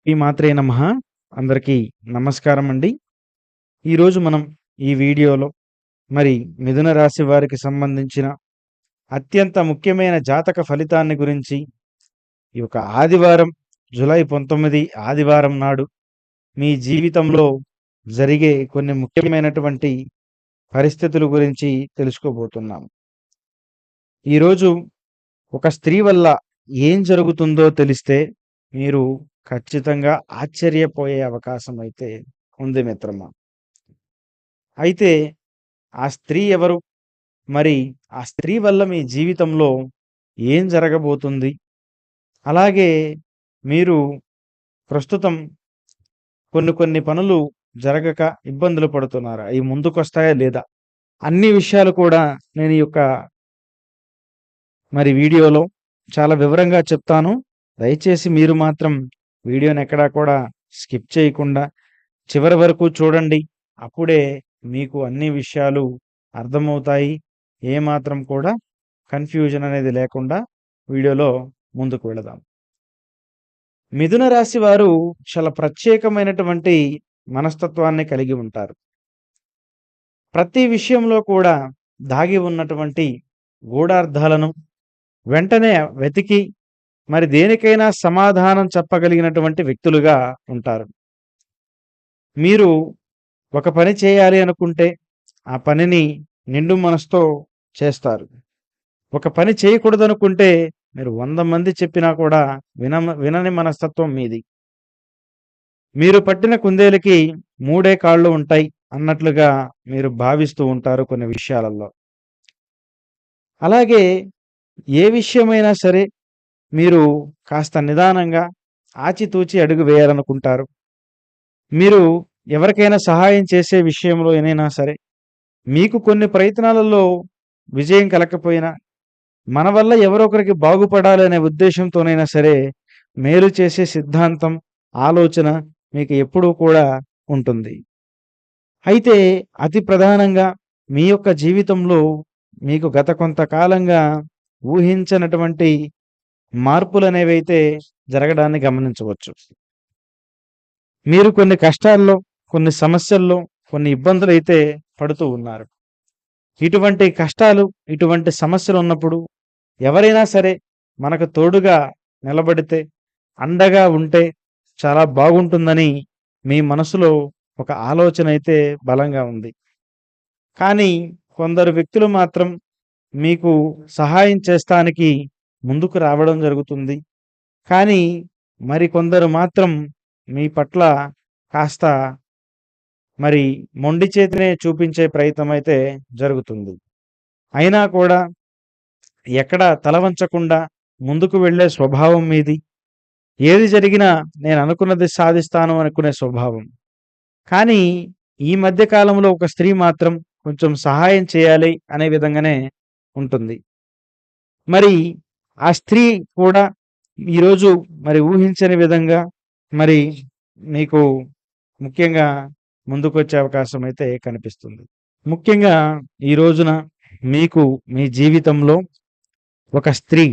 ఈ మాత్రే నమః. అందరికీ నమస్కారం అండి. ఈరోజు మనం ఈ వీడియోలో మరి మిథున రాశి వారికి సంబంధించిన అత్యంత ముఖ్యమైన జాతక ఫలితాన్ని గురించి ఈ యొక్క ఆదివారం జూలై 19 ఆదివారం నాడు మీ జీవితంలో జరిగే కొన్ని ముఖ్యమైనటువంటి పరిస్థితుల గురించి తెలుసుకోబోతున్నాం. ఈరోజు ఒక స్త్రీ వల్ల ఏం జరుగుతుందో తెలిస్తే మీరు ఖచ్చితంగా ఆశ్చర్యపోయే అవకాశం అయితే ఉంది మిత్రమా. అయితే ఆ స్త్రీ ఎవరు? మరి ఆ స్త్రీ వల్ల మీ జీవితంలో ఏం జరగబోతుంది? అలాగే మీరు ప్రస్తుతం కొన్ని పనులు జరగక ఇబ్బందులు పడుతున్నారా? అయి ముందుకొస్తాయా లేదా? అన్ని విషయాలు కూడా నేను ఈ యొక్క వీడియోలో చాలా వివరంగా చెప్తాను. దయచేసి మీరు మాత్రం వీడియోని ఎక్కడా కూడా స్కిప్ చేయకుండా చివరి వరకు చూడండి. అప్పుడే మీకు అన్ని విషయాలు అర్థమవుతాయి. ఏమాత్రం కూడా కన్‌ఫ్యూజన్ అనేది లేకుండా వీడియోలో ముందుకు వెళదాం. మిథున రాశి వారు చాలా ప్రత్యేకమైనటువంటి మనస్తత్వాన్ని కలిగి ఉంటారు. ప్రతి విషయంలో కూడా దాగి ఉన్నటువంటి గూఢార్థాలను వెంటనే వెతికి మరి దేనికైనా సమాధానం చెప్పగలిగినటువంటి వ్యక్తులుగా ఉంటారు. మీరు ఒక పని చేయాలి అనుకుంటే ఆ పనిని నిండు మనసుతో చేస్తారు. ఒక పని చేయకూడదనుకుంటే మీరు 100 మంది చెప్పినా కూడా వినని మనస్తత్వం మీది. మీరు పట్టిన కుందేలుకి 3 కాళ్ళు ఉంటాయి అన్నట్లుగా మీరు భావిస్తూ ఉంటారు కొన్ని విషయాలలో. అలాగే ఏ విషయమైనా సరే మీరు కాస్త నిదానంగా ఆచితూచి అడుగు వేయాలనుకుంటారు. మీరు ఎవరికైనా సహాయం చేసే విషయంలో ఏనైనా సరే మీకు కొన్ని ప్రయత్నాలలో విజయం కలగకపోయినా మన వల్ల ఎవరో ఒకరికి బాగుపడాలి అనే ఉద్దేశంతోనైనా సరే మేలు చేసే సిద్ధాంతం, ఆలోచన మీకు ఎప్పుడూ కూడా ఉంటుంది. అయితే అతి ప్రధానంగా మీ యొక్క జీవితంలో మీకు గత కొంతకాలంగా ఊహించనటువంటి మార్పులనేవైతే జరగడాన్ని గమనించవచ్చు. మీరు కొన్ని కష్టాల్లో, కొన్ని సమస్యల్లో, కొన్ని ఇబ్బందులైతే పడుతూ ఉన్నారు. ఇటువంటి కష్టాలు, ఇటువంటి సమస్యలు ఉన్నప్పుడు ఎవరైనా సరే మనకు తోడుగా నిలబడితే, అండగా ఉంటే చాలా బాగుంటుందని మీ మనసులో ఒక ఆలోచన అయితే బలంగా ఉంది. కానీ కొందరు వ్యక్తులు మాత్రం మీకు సహాయం చేస్తానికి ముందుకు రావడం జరుగుతుంది. కానీ మరికొందరు మాత్రం మీ పట్ల కాస్త మొండి చేతినే చూపించే ప్రయత్నం అయితే జరుగుతుంది. అయినా కూడా ఎక్కడ తల వంచకుండా ముందుకు వెళ్ళే స్వభావం మీది. ఏది జరిగినా నేను అనుకున్నది సాధిస్తాను అనుకునే స్వభావం. కానీ ఈ మధ్య కాలంలో ఒక స్త్రీ మాత్రం కొంచెం సహాయం చేయాలి అనే విధంగానే ఉంటుంది. మరి ఆ స్త్రీ కూడా ఈరోజు ఊహించని విధంగా మరి మీకు ముఖ్యంగా ముందుకొచ్చే అవకాశం అయితే కనిపిస్తుంది. ముఖ్యంగా ఈ రోజున మీకు మీ జీవితంలో ఒక స్త్రీ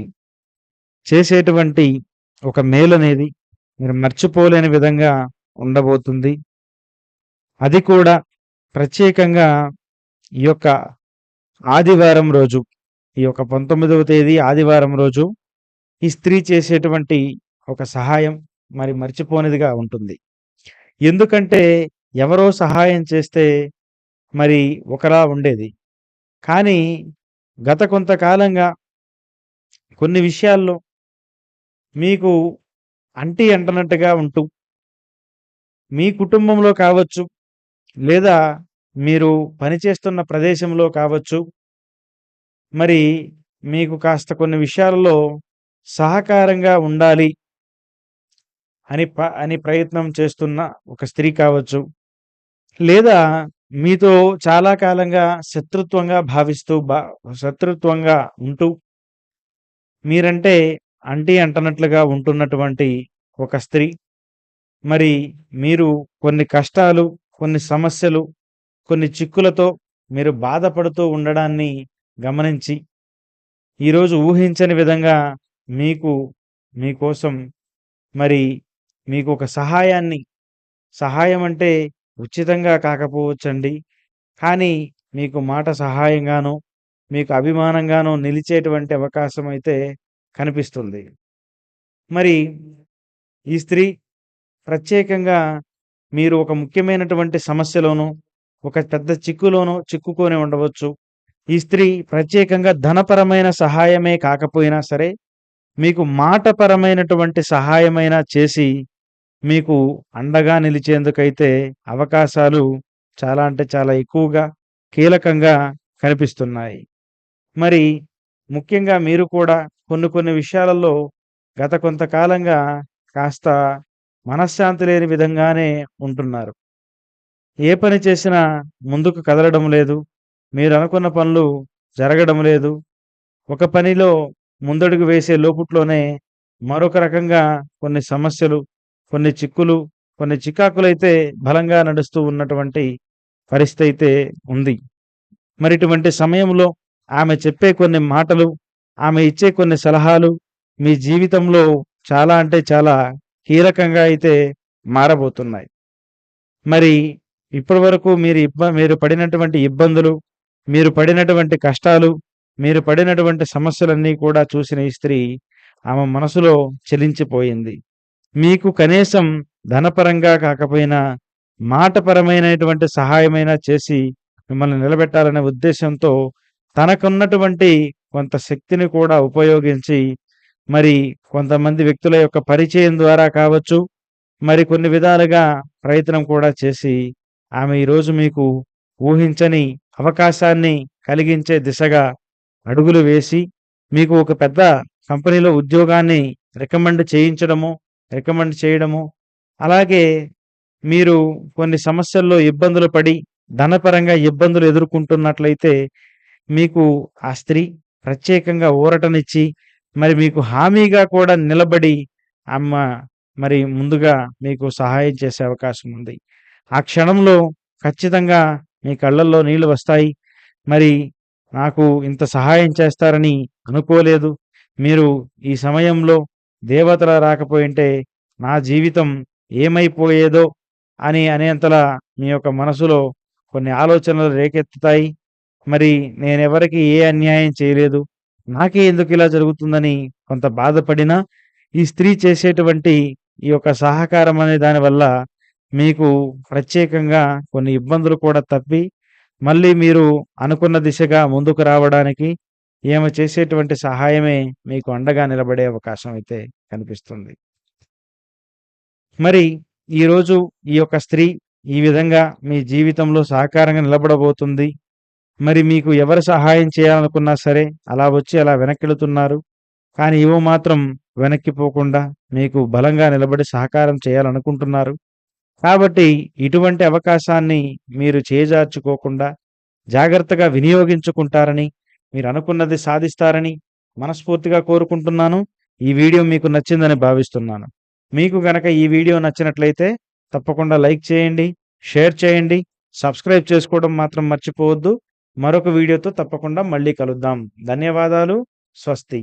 చేసేటువంటి ఒక మేలనేది మీరు మర్చిపోలేని విధంగా ఉండబోతుంది. అది కూడా ప్రత్యేకంగా ఈ యొక్క ఆదివారం రోజు, ఈ యొక్క 19వ తేదీ ఆదివారం రోజు ఈ స్త్రీ చేసేటువంటి ఒక సహాయం మర్చిపోనిదిగా ఉంటుంది. ఎందుకంటే ఎవరో సహాయం చేస్తే ఒకలా ఉండేది. కానీ గత కొంతకాలంగా కొన్ని విషయాల్లో మీకు అంటి అంటనట్టుగా ఉంటూ మీ కుటుంబంలో కావచ్చు, లేదా మీరు పనిచేస్తున్న ప్రదేశంలో కావచ్చు, మీకు కాస్త కొన్ని విషయాలలో సహకారంగా ఉండాలి అని ప్రయత్నం చేస్తున్న ఒక స్త్రీ కావచ్చు, లేదా మీతో చాలా కాలంగా శత్రుత్వంగా ఉంటూ మీరంటే అంటి అంటనట్లుగా ఉంటున్నటువంటి ఒక స్త్రీ, మీరు కొన్ని కష్టాలు, కొన్ని సమస్యలు, కొన్ని చిక్కులతో మీరు బాధపడుతూ ఉండడాన్ని గమనించి ఈరోజు ఊహించని విధంగా మీకోసం మీకు ఒక సహాయం అంటే ఉచితంగా కాకపోవచ్చండి. కానీ మీకు మాట సహాయంగానో, మీకు అభిమానంగానో నిలిచేటువంటి అవకాశం అయితే కనిపిస్తుంది. మరి ఈ స్త్రీ ప్రత్యేకంగా మీరు ఒక ముఖ్యమైనటువంటి సమస్యలోనో, ఒక పెద్ద చిక్కులోనో చిక్కుకొని ఉండవచ్చు. ఈ స్త్రీ ప్రత్యేకంగా ధనపరమైన సహాయమే కాకపోయినా సరే, మీకు మాటపరమైనటువంటి సహాయమైనా చేసి, మీకు అండగా నిలిచేందుకైతే అవకాశాలు చాలా అంటే చాలా ఎక్కువగా, కీలకంగా కనిపిస్తున్నాయి. మరి ముఖ్యంగా మీరు కూడా కొన్ని కొన్ని విషయాలలో గత కొంతకాలంగా కాస్త మనశ్శాంతి లేని విధంగానే ఉంటున్నారు. ఏ పని చేసినా ముందుకు కదలడం లేదు. మీరనుకున్న పనులు జరగడం లేదు. ఒక పనిలో ముందడుగు వేసే లోపుట్లోనే మరొక రకంగా కొన్ని సమస్యలు, కొన్ని చిక్కులు, కొన్ని చికాకులైతే బలంగా నడుస్తూ ఉన్నటువంటి పరిస్థితి అయితే ఉంది. మరి ఇటువంటి సమయంలో ఆమె చెప్పే కొన్ని మాటలు, ఆమె ఇచ్చే కొన్ని సలహాలు మీ జీవితంలో చాలా అంటే చాలా కీలకంగా అయితే మారబోతున్నాయి. మరి ఇప్పటివరకు మీరు పడినటువంటి ఇబ్బందులు, మీరు పడినటువంటి కష్టాలు, మీరు పడినటువంటి సమస్యలన్నీ కూడా చూసిన ఈ స్త్రీ ఆమె మనసులో చలించిపోయింది. మీకు కనీసం ధనపరంగా కాకపోయినా మాటపరమైనటువంటి సహాయమైనా చేసి మిమ్మల్ని నిలబెట్టాలనే ఉద్దేశ్యంతో తనకున్నటువంటి కొంత శక్తిని కూడా ఉపయోగించి మరి కొంతమంది వ్యక్తుల యొక్క పరిచయం ద్వారా కావచ్చు, మరి కొన్ని విధాలుగా ప్రయత్నం కూడా చేసి ఆమె ఈరోజు మీకు ఊహించని అవకాశాన్ని కలిగించే దిశగా అడుగులు వేసి, మీకు ఒక పెద్ద కంపెనీలో ఉద్యోగాన్ని రికమెండ్ చేయడము, అలాగే మీరు కొన్ని సమస్యల్లో ఇబ్బందులు పడి, ధనపరంగా ఇబ్బందులు ఎదుర్కొంటున్నట్లయితే, మీకు ఆ స్త్రీ ప్రత్యేకంగా ఊరటనిచ్చి, మరి మీకు హామీగా కూడా నిలబడి, అమ్మ మరి ముందుగా మీకు సహాయం చేసే అవకాశం ఉంది. ఆ క్షణంలో ఖచ్చితంగా మీ కళ్ళల్లో నీళ్లు వస్తాయి. మరి నాకు ఇంత సహాయం చేస్తారని అనుకోలేదు. మీరు ఈ సమయంలో దేవతలా రాకపోయుంటే నా జీవితం ఏమైపోయేదో అనేంతలా మీ యొక్క మనసులో కొన్ని ఆలోచనలు రేకెత్తుతాయి. మరి నేనెవరికీ ఏ అన్యాయం చేయలేదు. నాకే ఎందుకిలా జరుగుతుందని కొంత బాధపడినా, ఈ స్త్రీ చేసేటువంటి ఈ యొక్క సహకారం అనే దాని వల్ల మీకు ప్రత్యేకంగా కొన్ని ఇబ్బందులు కూడా తప్పి, మళ్ళీ మీరు అనుకున్న దిశగా ముందుకు రావడానికి ఈమె చేసేటువంటి సహాయమే మీకు అండగా నిలబడే అవకాశం అయితే కనిపిస్తుంది. మరి ఈరోజు ఈ యొక్క స్త్రీ ఈ విధంగా మీ జీవితంలో సహకారంగా నిలబడబోతుంది. మరి మీకు ఎవరు సహాయం చేయాలనుకున్నా సరే అలా వచ్చి అలా వెనక్కెళుతున్నారు. కానీ ఈమె మాత్రం వెనక్కిపోకుండా మీకు బలంగా నిలబడి సహకారం చేయాలనుకుంటున్నారు. కాబట్టి ఇటువంటి అవకాశాన్ని మీరు చేజార్చుకోకుండా జాగ్రత్తగా వినియోగించుకుంటారని, మీరనుకున్నది సాధిస్తారని మనస్ఫూర్తిగా కోరుకుంటున్నాను. ఈ వీడియో మీకు నచ్చిందని భావిస్తున్నాను. మీకు గనక ఈ వీడియో నచ్చినట్లయితే తప్పకుండా లైక్ చేయండి, షేర్ చేయండి, సబ్స్క్రైబ్ చేసుకోవడం మాత్రం మర్చిపోవద్దు. మరొక వీడియోతో తప్పకుండా మళ్ళీ కలుద్దాం. ధన్యవాదాలు. స్వస్తి.